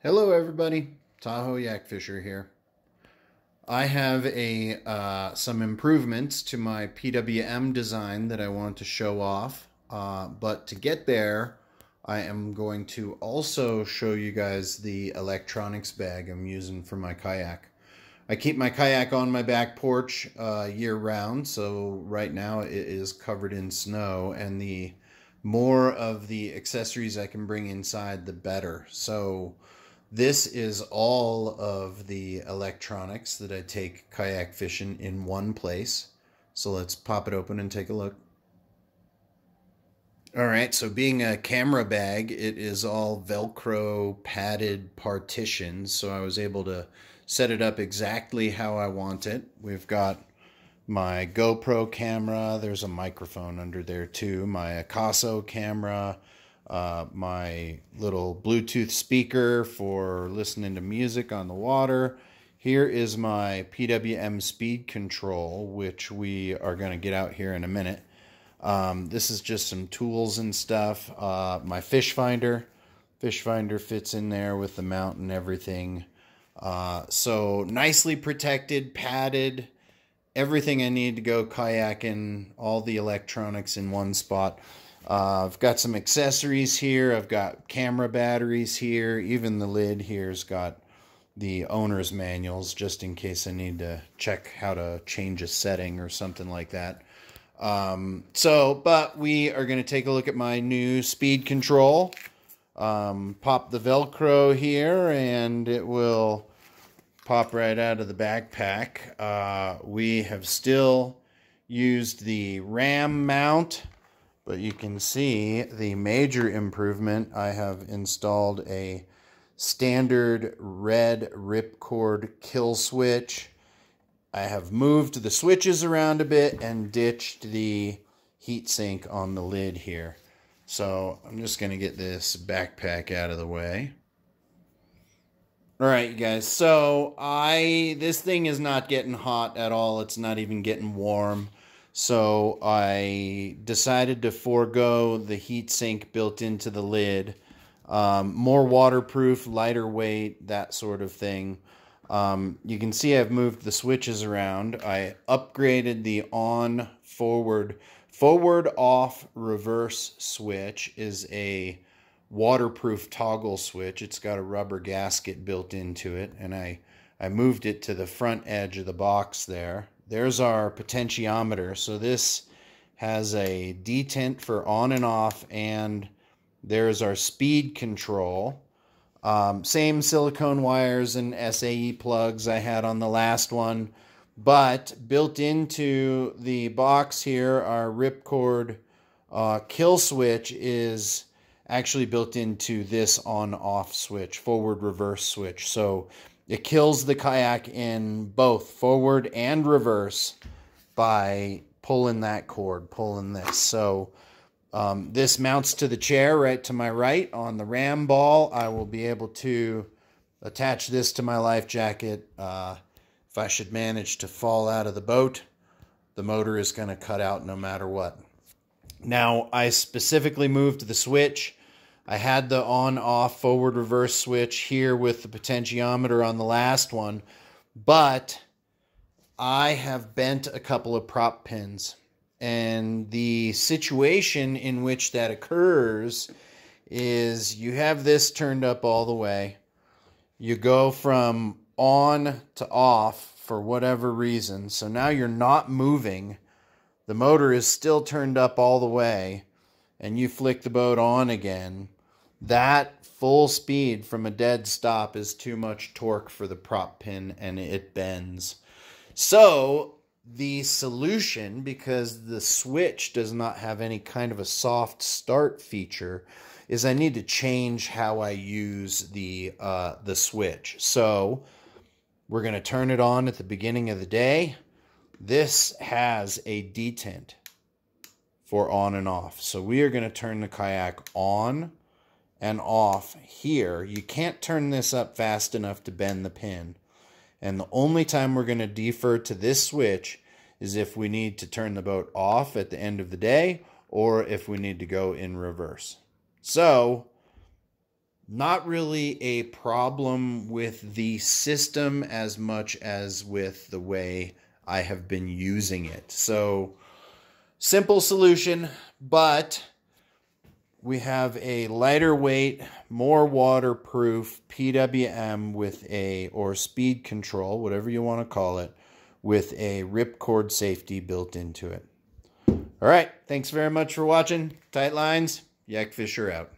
Hello everybody, Tahoe Yak Fisher here. I have some improvements to my PWM design that I want to show off, but to get there I am going to also show you guys the electronics bag I'm using for my kayak. I keep my kayak on my back porch year round, so right now it is covered in snow, and the more of the accessories I can bring inside, the better. So this is all of the electronics that I take kayak fishing in one place. So let's pop it open and take a look. All right, so being a camera bag, it is all Velcro padded partitions, so I was able to set it up exactly how I want it. We've got my GoPro camera, there's a microphone under there too, my Akaso camera, my little Bluetooth speaker for listening to music on the water. Here is my PWM speed control, which we are going to get out here in a minute. This is just some tools and stuff. My fish finder fits in there with the mount and everything. So nicely protected, padded, everything I need to go kayaking, all the electronics in one spot. I've got some accessories here. I've got camera batteries here. Even the lid here's got the owner's manuals just in case I need to check how to change a setting or something like that. But we are going to take a look at my new speed control. Pop the Velcro here and it will pop right out of the backpack. We have still used the RAM mount, but you can see the major improvement. I have installed a standard red ripcord kill switch. I have moved the switches around a bit and ditched the heatsink on the lid here. So I'm just going to get this backpack out of the way. All right, you guys. So this thing is not getting hot at all. It's not even getting warm. So I decided to forego the heatsink built into the lid. More waterproof, lighter weight, that sort of thing. You can see I've moved the switches around. I upgraded the on, forward, off, reverse switch is a waterproof toggle switch. It's got a rubber gasket built into it, and I moved it to the front edge of the box there. There's our potentiometer. So this has a detent for on and off, and there's our speed control. Same silicone wires and SAE plugs I had on the last one, but built into the box here, our ripcord kill switch is actually built into this on-off switch, forward-reverse switch. So it kills the kayak in both forward and reverse by pulling that cord, pulling this. So this mounts to the chair right to my right on the ram ball. I will be able to attach this to my life jacket. If I should manage to fall out of the boat, the motor is going to cut out no matter what. Now, I specifically moved the switch. I had the on-off forward-reverse switch here with the potentiometer on the last one, but I have bent a couple of prop pins. And the situation in which that occurs is you have this turned up all the way. You go from on to off for whatever reason. So now you're not moving. The motor is still turned up all the way. And you flick the boat on again. That full speed from a dead stop is too much torque for the prop pin, and it bends. So the solution, because the switch does not have any kind of a soft start feature, is I need to change how I use the switch. So we're going to turn it on at the beginning of the day. This has a detent for on and off. So we are going to turn the kayak on and off here. You can't turn this up fast enough to bend the pin. And the only time we're going to defer to this switch is if we need to turn the boat off at the end of the day or if we need to go in reverse. So Not really a problem with the system as much as with the way I have been using it. So, simple solution, but we have a lighter weight, more waterproof PWM with or speed control, whatever you want to call it, with a ripcord safety built into it. All right, thanks very much for watching. Tight lines, Yak Fisher out.